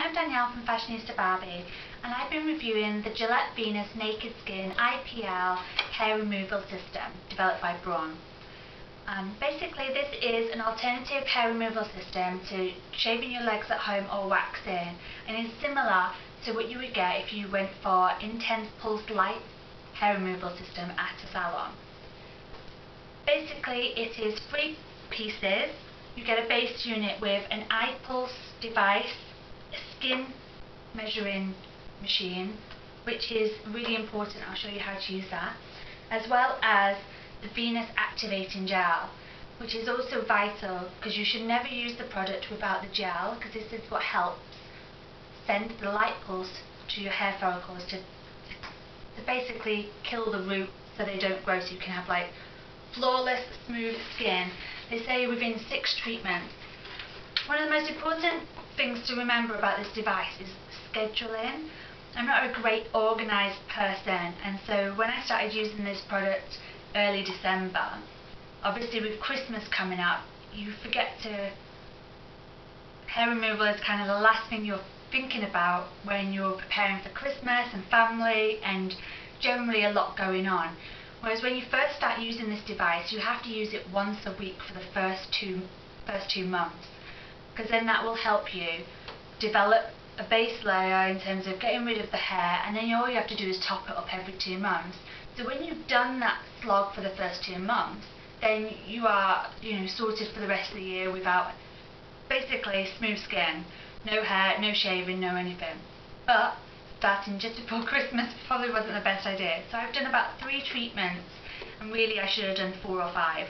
I'm Danielle from Fashionista Barbie, and I've been reviewing the Gillette Venus Naked Skin IPL hair removal system developed by Braun. Basically, this is an alternative hair removal system to shaving your legs at home or waxing, and is similar to what you would get if you went for intense pulse light hair removal system at a salon. Basically, it is 3 pieces. You get a base unit with an eye pulse device, a skin measuring machine, which is really important. I'll show you how to use that, as well as the Venus activating gel, which is also vital because you should never use the product without the gel, because this is what helps send the light pulse to your hair follicles to basically kill the root so they don't grow, so you can have like flawless, smooth skin. They say within 6 treatments. One of the most important things to remember about this device is scheduling. I'm not a great organised person, and so when I started using this product early December, obviously with Christmas coming up, you forget to... Hair removal is kind of the last thing you're thinking about when you're preparing for Christmas and family, and generally a lot going on. Whereas when you first start using this device, you have to use it once a week for the first two months, because then that will help you develop a base layer in terms of getting rid of the hair, and then all you have to do is top it up every 2 months. So when you've done that slog for the first 2 months, then you are, sorted for the rest of the year without basically smooth skin, no hair, no shaving, no anything. But starting just before Christmas probably wasn't the best idea. So I've done about 3 treatments, and really I should have done 4 or 5.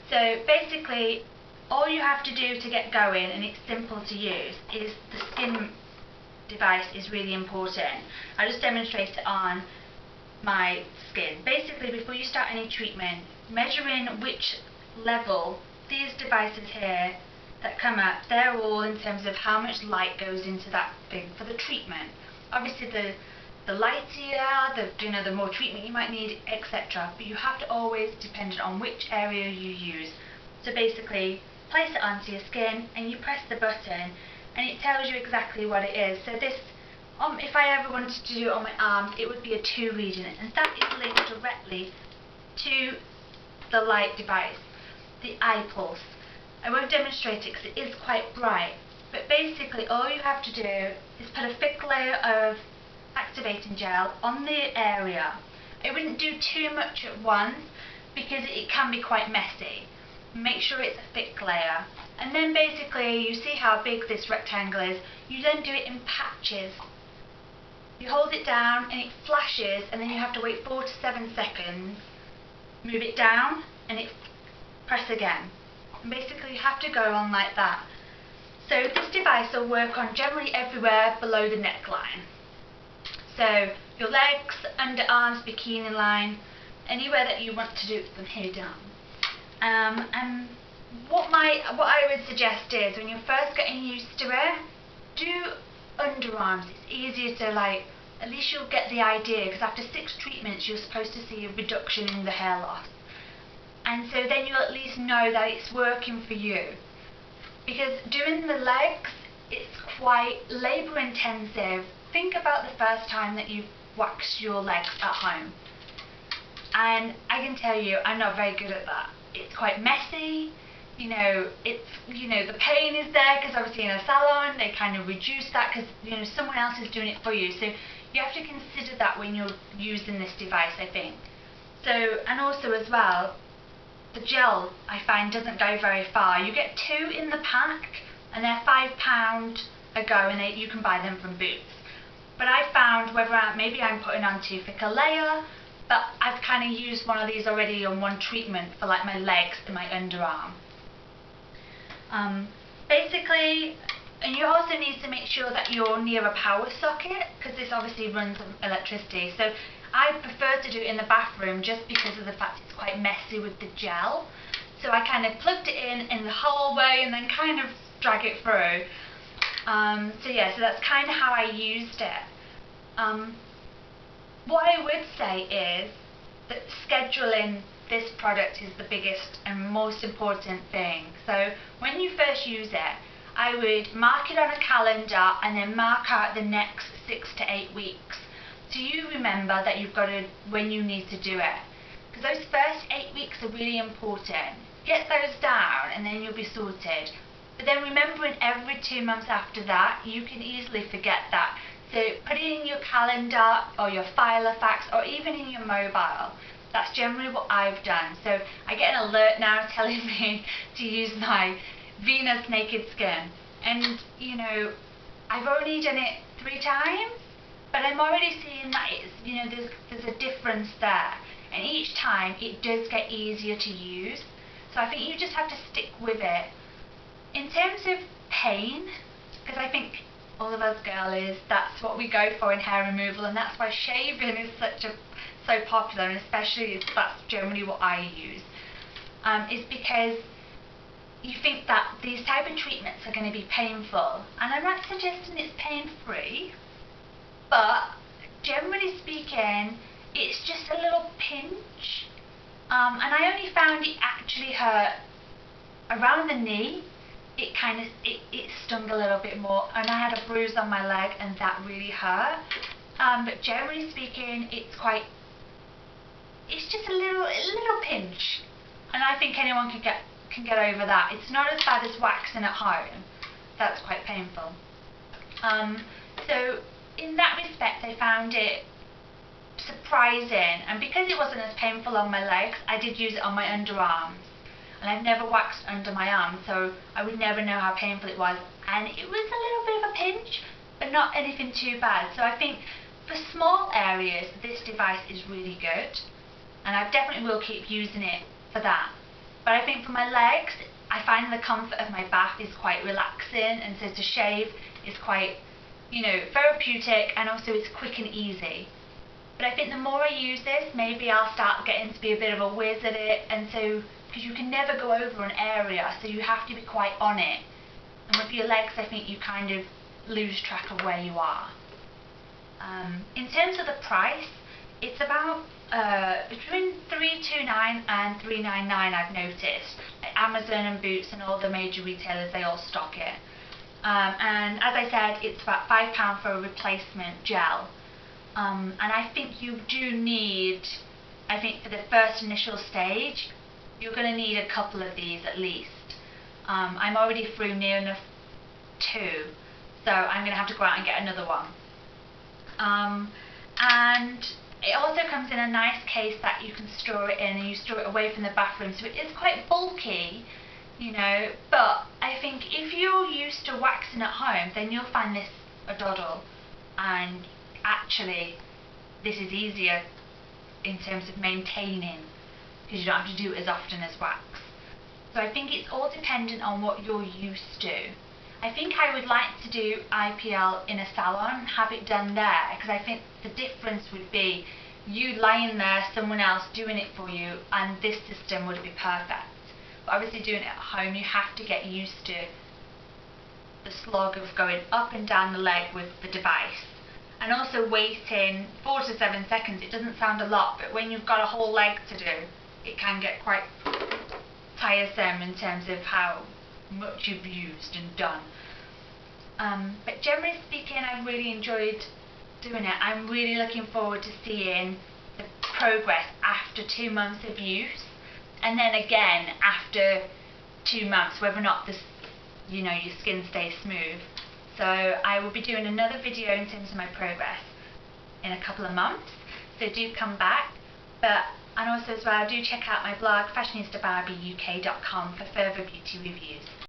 So basically, all you have to do to get going, and it's simple to use, is the skin device is really important. I'll just demonstrate it on my skin. Basically, before you start any treatment, measuring which level, these devices here that come up, they're all in terms of how much light goes into that thing for the treatment. Obviously the lighter you are, the more treatment you might need, etc. But you have to always depend on which area you use. So basically, place it onto your skin and you press the button and it tells you exactly what it is. So this, if I ever wanted to do it on my arms, it would be a 2 reading, and that is linked directly to the light device, the eye pulse. I won't demonstrate it because it is quite bright, but basically all you have to do is put a thick layer of activating gel on the area. I wouldn't do too much at once because it can be quite messy. Make sure it's a thick layer, and then basically you see how big this rectangle is. You then do it in patches. You hold it down and it flashes, and then you have to wait 4 to 7 seconds, move it down, and it press again. And basically you have to go on like that. So this device will work on generally everywhere below the neckline. So your legs, underarms, bikini line, anywhere that you want to do it from here down. And what I would suggest is, when you're first getting used to it, do underarms. It's easier to at least you'll get the idea, because after 6 treatments you're supposed to see a reduction in the hair loss. And so then you'll at least know that it's working for you. Because doing the legs, it's quite labour intensive. Think about the first time that you've waxed your legs at home. And I can tell you, I'm not very good at that. It's quite messy. The pain is there because obviously in a salon they kind of reduce that because someone else is doing it for you. So you have to consider that when you're using this device, I think. So, and also as well, the gel, I find, doesn't go very far. You get 2 in the pack, and they're £5 a go, and you can buy them from Boots. But I found, maybe I'm putting on too thick a layer, but I've kind of used one of these already on one treatment for like my legs and my underarm. Basically, and you also need to make sure that you're near a power socket, because this obviously runs on electricity. So I prefer to do it in the bathroom just because of the fact it's quite messy with the gel. So I kind of plugged it in the hallway and then kind of drag it through. So that's kind of how I used it. What I would say is that scheduling this product is the biggest and most important thing. So when you first use it, I would mark it on a calendar and then mark out the next 6 to 8 weeks. So you remember that you've got to, when you need to do it. Because those first 8 weeks are really important. Get those down and then you'll be sorted. But then remembering every 2 months after that, you can easily forget that. So put it in your calendar or your Filofax or even in your mobile. That's generally what I've done. So I get an alert now telling me to use my Venus Naked Skin. And, you know, I've only done it 3 times, but I'm already seeing that it's, you know, there's a difference there. And each time it does get easier to use. So I think you just have to stick with it. In terms of pain, because I think all of us girlies, that's what we go for in hair removal, and that's why shaving is so popular, and especially that's generally what I use, is because you think that these type of treatments are going to be painful, and I'm not suggesting it's pain-free, but generally speaking, it's just a little pinch, and I only found it actually hurt around the knee. It stung a little bit more, and I had a bruise on my leg, and that really hurt. But generally speaking, it's just a little pinch, and I think anyone can get over that. It's not as bad as waxing at home. That's quite painful. So in that respect, I found it surprising, and because it wasn't as painful on my legs, I did use it on my underarms. And I've never waxed under my arm, so I would never know how painful it was. And it was a little bit of a pinch, but not anything too bad. So I think for small areas, this device is really good. And I definitely will keep using it for that. But I think for my legs, I find the comfort of my bath is quite relaxing. And so to shave is quite, you know, therapeutic, and also it's quick and easy. But I think the more I use this, maybe I'll start getting to be a bit of a whiz at it. And so, because you can never go over an area, so you have to be quite on it. And with your legs, I think you kind of lose track of where you are. In terms of the price, it's about between $329 and $399, I've noticed. Like Amazon and Boots and all the major retailers, they all stock it. And as I said, it's about £5 for a replacement gel. And I think you do need, I think for the first initial stage, you're going to need a couple of these at least. I'm already through near enough 2, so I'm going to have to go out and get another one. And it also comes in a nice case that you can store it in, and you store it away from the bathroom, so it is quite bulky, you know, but I think if you're used to waxing at home, then you'll find this a doddle, and actually this is easier in terms of maintaining, because you don't have to do it as often as wax. So I think it's all dependent on what you're used to. I think I would like to do IPL in a salon, have it done there, because I think the difference would be you lying there, someone else doing it for you, and this system would be perfect. But obviously doing it at home, you have to get used to the slog of going up and down the leg with the device. And also waiting 4 to 7 seconds. It doesn't sound a lot, but when you've got a whole leg to do, it can get quite tiresome in terms of how much you've used and done. But generally speaking, I've really enjoyed doing it. I'm really looking forward to seeing the progress after 2 months of use, and then again after 2 months, whether or not this, you know, your skin stays smooth. So I will be doing another video in terms of my progress in a couple of months. So do come back. And also as well, do check out my blog, fashionistabarbieuk.com, for further beauty reviews.